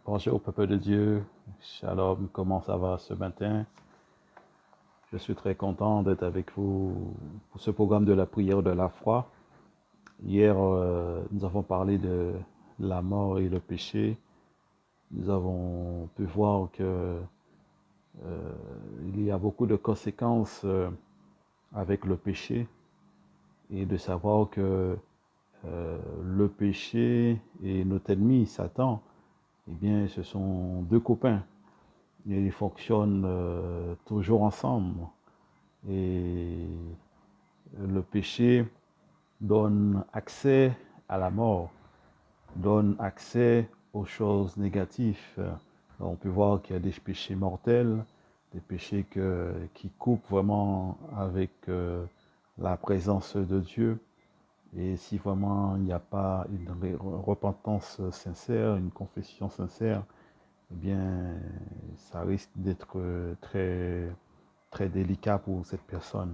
Bonjour, peuple de Dieu. Shalom, comment ça va ce matin? Je suis très content d'être avec vous pour ce programme de la prière de la foi. Hier, nous avons parlé de la mort et le péché. Nous avons pu voir que il y a beaucoup de conséquences avec le péché et de savoir que le péché et notre ennemi, Satan, eh bien, ce sont deux copains. Et ils fonctionnent toujours ensemble. Et le péché donne accès à la mort, donne accès aux choses négatives. On peut voir qu'il y a des péchés mortels, des péchés qui coupent vraiment avec la présence de Dieu. Et si vraiment il n'y a pas une repentance sincère, une confession sincère, eh bien, ça risque d'être très, très délicat pour cette personne.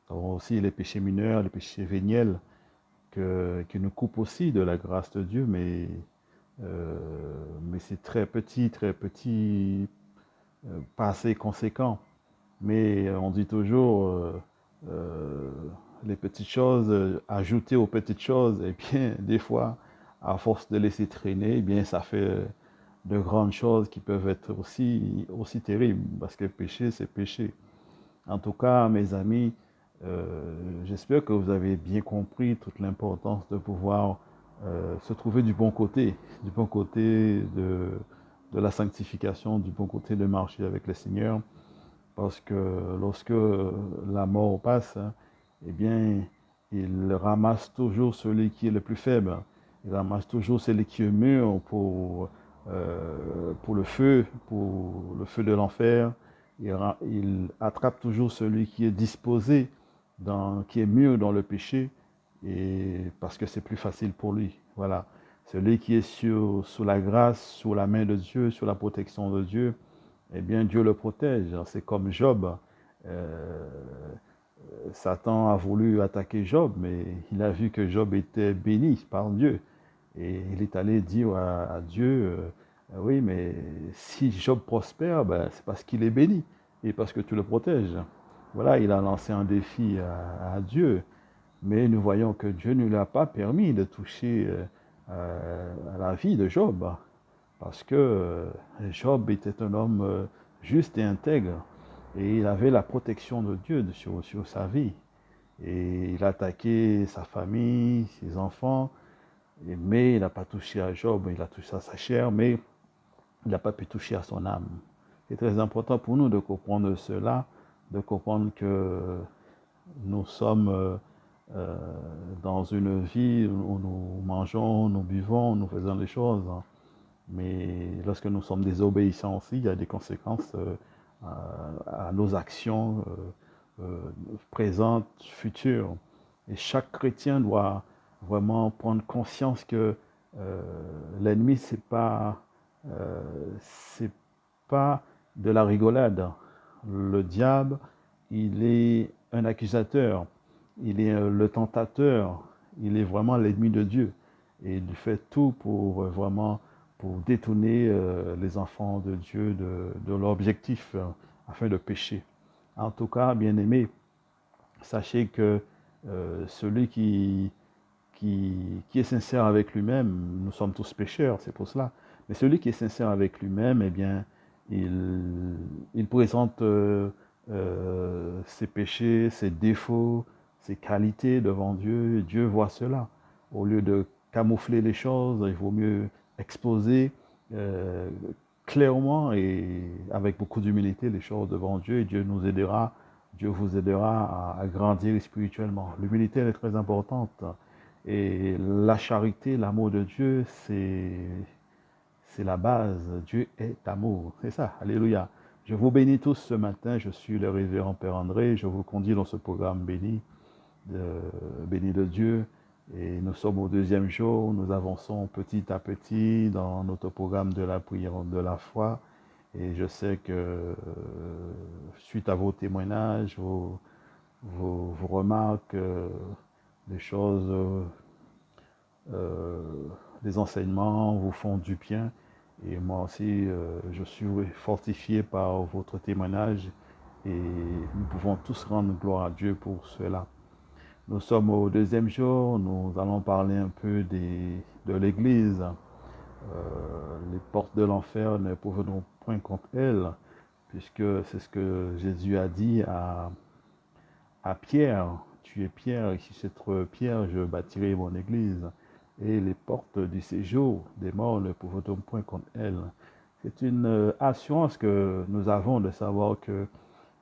Nous avons aussi les péchés mineurs, les péchés véniels, qui nous coupent aussi de la grâce de Dieu, mais c'est très petit, pas assez conséquent. Mais on dit toujours, euh, les petites choses, ajouter aux petites choses, et bien, des fois, à force de laisser traîner, eh bien, ça fait de grandes choses qui peuvent être aussi terribles, parce que péché, c'est péché. En tout cas, mes amis, j'espère que vous avez bien compris toute l'importance de pouvoir se trouver du bon côté de la sanctification, du bon côté de marcher avec le Seigneur, parce que lorsque la mort passe, hein, eh bien, il ramasse toujours celui qui est le plus faible. Il ramasse toujours celui qui est mûr pour le feu de l'enfer. Il attrape toujours celui qui est disposé, qui est mûr dans le péché, et parce que c'est plus facile pour lui. Voilà. Celui qui est sous la grâce, sous la main de Dieu, sous la protection de Dieu, eh bien, Dieu le protège. C'est comme Job. Euh, Satan a voulu attaquer Job, mais il a vu que Job était béni par Dieu. Et il est allé dire à Dieu, oui, mais si Job prospère, ben, c'est parce qu'il est béni et parce que tu le protèges. Voilà, il a lancé un défi à Dieu, mais nous voyons que Dieu ne lui a pas permis de toucher à la vie de Job, parce que Job était un homme juste et intègre, et il avait la protection de Dieu sur sa vie. Et il a attaqué sa famille, ses enfants, mais il n'a pas touché à Job, il a touché à sa chair, mais il n'a pas pu toucher à son âme. C'est très important pour nous de comprendre cela, de comprendre que nous sommes euh, dans une vie où nous mangeons, nous buvons, nous faisons les choses, hein. Mais lorsque nous sommes désobéissants aussi, il y a des conséquences à nos actions présentes, futures. Et chaque chrétien doit vraiment prendre conscience que euh, l'ennemi, euh, c'est pas de la rigolade. Le diable, il est un accusateur, il est le tentateur, il est vraiment l'ennemi de Dieu. Et il fait tout pour vraiment pour détourner les enfants de Dieu de l'objectif afin de pécher. En tout cas, bien aimé, sachez que celui qui est sincère avec lui-même, nous sommes tous pécheurs, c'est pour cela, mais celui qui est sincère avec lui-même, eh bien, il présente ses péchés, ses défauts, ses qualités devant Dieu, et Dieu voit cela. Au lieu de camoufler les choses, il vaut mieux exposer euh, clairement et avec beaucoup d'humilité les choses devant Dieu, et Dieu nous aidera, Dieu vous aidera à grandir spirituellement. L'humilité, elle est très importante. Et la charité, l'amour de Dieu, c'est la base. Dieu est amour. C'est ça. Alléluia. Je vous bénis tous ce matin. Je suis le révérend Père André. Je vous conduis dans ce programme béni de Dieu. Et nous sommes au deuxième jour. Nous avançons petit à petit dans notre programme de la prière de la foi. Et je sais que suite à vos témoignages, vos remarques, les choses, les enseignements vous font du bien Et moi aussi, je suis fortifié par votre témoignage et nous pouvons tous rendre gloire à Dieu pour cela. Nous sommes au deuxième jour, nous allons parler un peu de l'Église. Les portes de l'enfer ne pourront point contre elle, puisque c'est ce que Jésus a dit à Pierre. Tu es Pierre, et sur cette pierre, je bâtirai mon Église. Et les portes du séjour des morts ne pourront point contre elle. C'est une assurance que nous avons de savoir que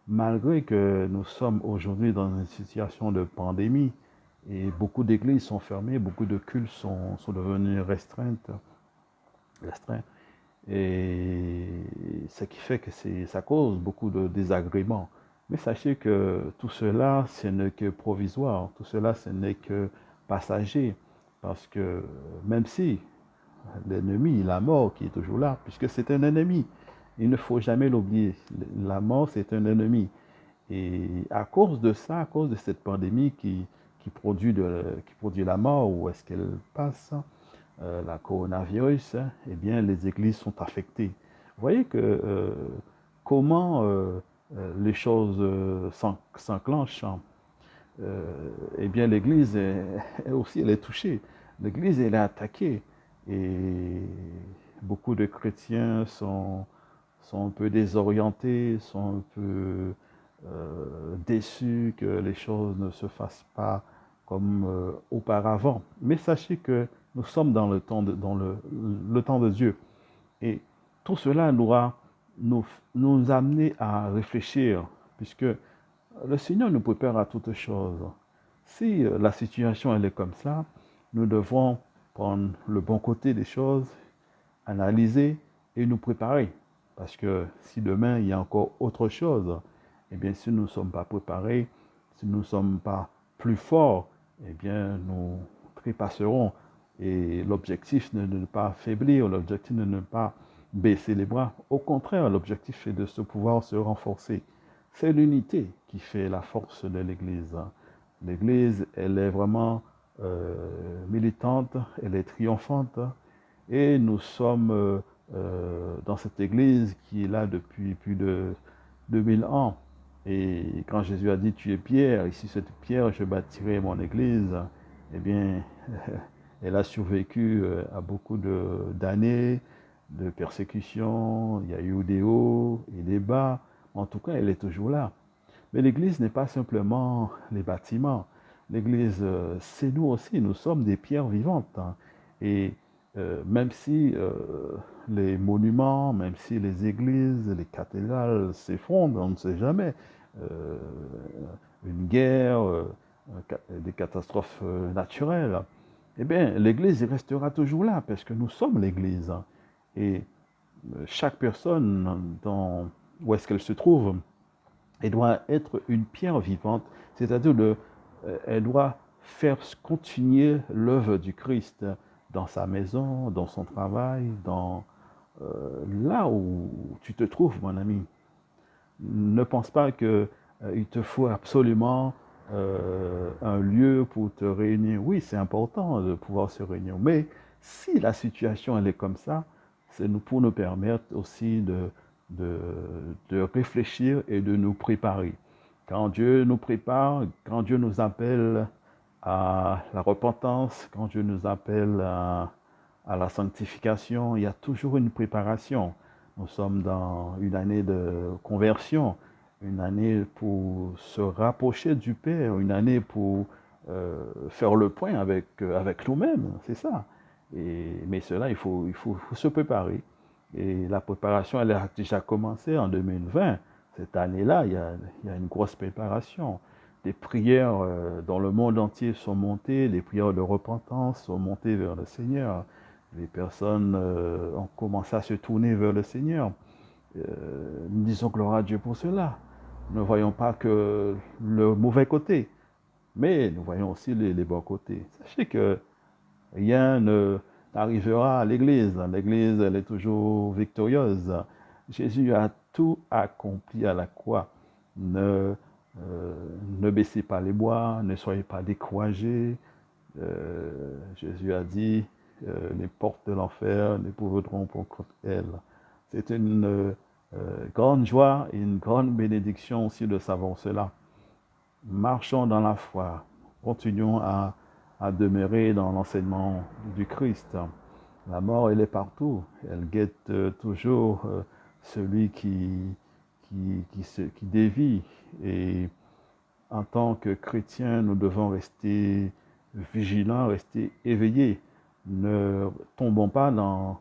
malgré que nous sommes aujourd'hui dans une situation de pandémie et beaucoup d'églises sont fermées, beaucoup de cultes sont devenus restreints, et ce qui fait que ça cause beaucoup de désagréments. Mais sachez que tout cela, ce n'est que provisoire, tout cela, ce n'est que passager, parce que même si l'ennemi, la mort qui est toujours là, puisque c'est un ennemi, il ne faut jamais l'oublier, la mort c'est un ennemi. Et à cause de ça, à cause de cette pandémie qui produit la mort, où est-ce qu'elle passe, la coronavirus, eh bien, les églises sont affectées. Vous voyez que comment les choses s'enclenchent. Eh bien, l'église aussi, elle est touchée. L'église, elle est attaquée. Et beaucoup de chrétiens sont un peu désorientés, sont un peu déçus que les choses ne se fassent pas comme auparavant. Mais sachez que nous sommes dans le temps de Dieu. Et tout cela nous amener à réfléchir, puisque le Seigneur nous prépare à toutes choses. Si la situation elle est comme ça, nous devons prendre le bon côté des choses, analyser et nous préparer. Parce que si demain il y a encore autre chose, eh bien si nous ne sommes pas préparés, si nous ne sommes pas plus forts, eh bien nous trépasserons. Et l'objectif n'est de ne pas faiblir, l'objectif n'est de ne pas baisser les bras. Au contraire, l'objectif est de pouvoir se renforcer. C'est l'unité qui fait la force de l'Église. L'Église, elle est vraiment militante, elle est triomphante, et nous sommes dans cette Église qui est là depuis plus de 2000 ans. Et quand Jésus a dit, tu es Pierre, ici cette pierre, je bâtirai mon Église, eh bien, elle a survécu à beaucoup d'années de persécutions, il y a eu des hauts et des bas, en tout cas, elle est toujours là. Mais l'Église n'est pas simplement les bâtiments. L'Église, c'est nous aussi, nous sommes des pierres vivantes. Et même si les monuments, même si les églises, les cathédrales s'effondrent, on ne sait jamais. Euh, une guerre, des catastrophes naturelles, eh bien, l'Église restera toujours là, parce que nous sommes l'Église. Et chaque personne, où est-ce qu'elle se trouve, elle doit être une pierre vivante, c'est-à-dire elle doit faire continuer l'œuvre du Christ dans sa maison, dans son travail, là où tu te trouves, mon ami. Ne pense pas qu'il te faut absolument un lieu pour te réunir. Oui, c'est important de pouvoir se réunir, mais si la situation elle est comme ça, c'est pour nous permettre aussi de, de réfléchir et de nous préparer. Quand Dieu nous prépare, quand Dieu nous appelle à la repentance, quand Dieu nous appelle à la sanctification, il y a toujours une préparation. Nous sommes dans une année de conversion, une année pour se rapprocher du Père, une année pour faire le point avec nous-mêmes, c'est ça. Mais cela, il faut se préparer. Et la préparation, elle a déjà commencé en 2020. Cette année-là, il y a une grosse préparation. Des prières dans le monde entier sont montées, les prières de repentance sont montées vers le Seigneur. Les personnes ont commencé à se tourner vers le Seigneur. Nous disons gloire à Dieu pour cela. Nous ne voyons pas que le mauvais côté, mais nous voyons aussi les bons côtés. Sachez que rien n'arrivera à l'Église. L'Église, elle est toujours victorieuse. Jésus a tout accompli à la croix. Ne, ne baissez pas les bras, ne soyez pas découragés. Jésus a dit, les portes de l'enfer ne pourront pas contre elle. C'est une grande joie et une grande bénédiction aussi de savoir cela. Marchons dans la foi, continuons à demeurer dans l'enseignement du Christ. La mort, elle est partout, elle guette toujours celui qui dévie. Et en tant que chrétiens, nous devons rester vigilants, rester éveillés. Ne tombons pas dans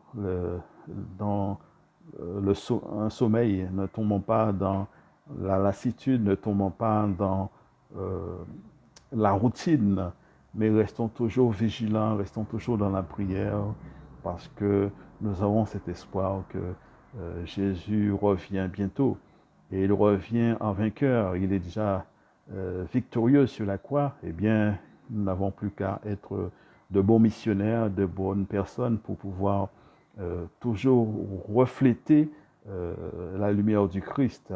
un sommeil, ne tombons pas dans la lassitude, ne tombons pas dans euh, la routine, mais restons toujours vigilants, restons toujours dans la prière, parce que nous avons cet espoir que Jésus revient bientôt. Et il revient en vainqueur, il est déjà victorieux sur la croix. Eh bien, nous n'avons plus qu'à être de bons missionnaires, de bonnes personnes pour pouvoir toujours refléter la lumière du Christ.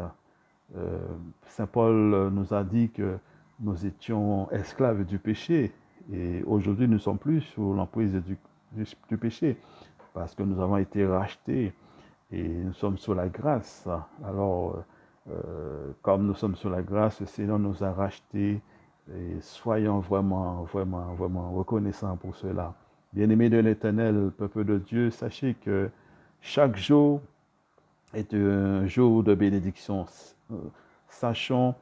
Saint Paul nous a dit que nous étions esclaves du péché et aujourd'hui nous ne sommes plus sous l'emprise du péché parce que nous avons été rachetés et nous sommes sous la grâce. Alors, comme nous sommes sous la grâce, le Seigneur nous a rachetés et soyons vraiment, vraiment, vraiment reconnaissants pour cela. Bien-aimés de l'Éternel, peuple de Dieu, sachez que chaque jour est un jour de bénédiction. Sachons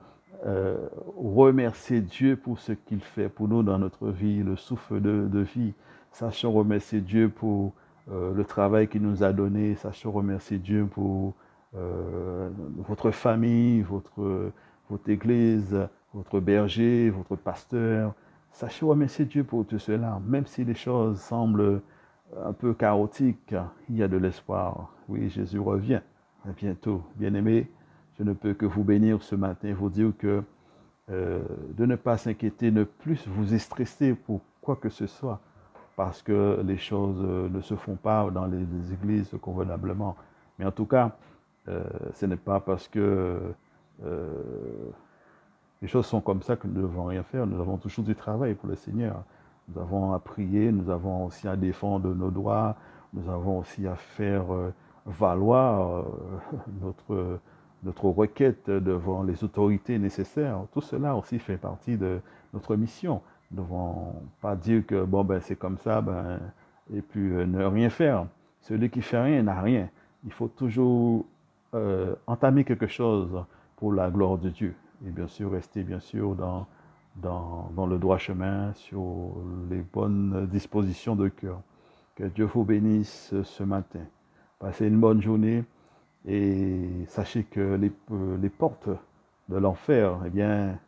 remercier Dieu pour ce qu'il fait pour nous dans notre vie, le souffle de vie. Sachons remercier Dieu pour le travail qu'il nous a donné. Sachons remercier Dieu pour votre famille, votre église, votre berger, votre pasteur. Sachez remercier Dieu pour tout cela. Même si les choses semblent un peu chaotiques, il y a de l'espoir. Oui, Jésus revient. À bientôt. Bien-aimés, je ne peux que vous bénir ce matin, vous dire que de ne pas s'inquiéter, ne plus vous stresser pour quoi que ce soit, parce que les choses ne se font pas dans les églises convenablement. Mais en tout cas, ce n'est pas parce que euh, les choses sont comme ça que nous ne devons rien faire. Nous avons toujours du travail pour le Seigneur. Nous avons à prier, nous avons aussi à défendre nos droits, nous avons aussi à faire valoir notre requête devant les autorités nécessaires. Tout cela aussi fait partie de notre mission. Nous ne devons pas dire que bon ben c'est comme ça, ben, et puis ne rien faire. Celui qui fait rien n'a rien. Il faut toujours entamer quelque chose pour la gloire de Dieu. Et bien sûr, rester bien sûr dans le droit chemin, sur les bonnes dispositions de cœur. Que Dieu vous bénisse ce matin. Passez une bonne journée et sachez que les portes de l'enfer, eh bien,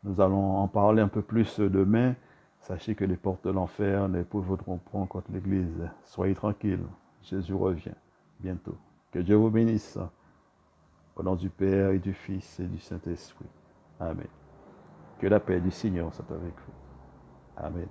nous allons en parler un peu plus demain. Sachez que les portes de l'enfer ne pourront prendre contre l'Église. Soyez tranquilles, Jésus revient bientôt. Que Dieu vous bénisse. Au nom du Père et du Fils et du Saint-Esprit. Amen. Que la paix du Seigneur soit avec vous. Amen.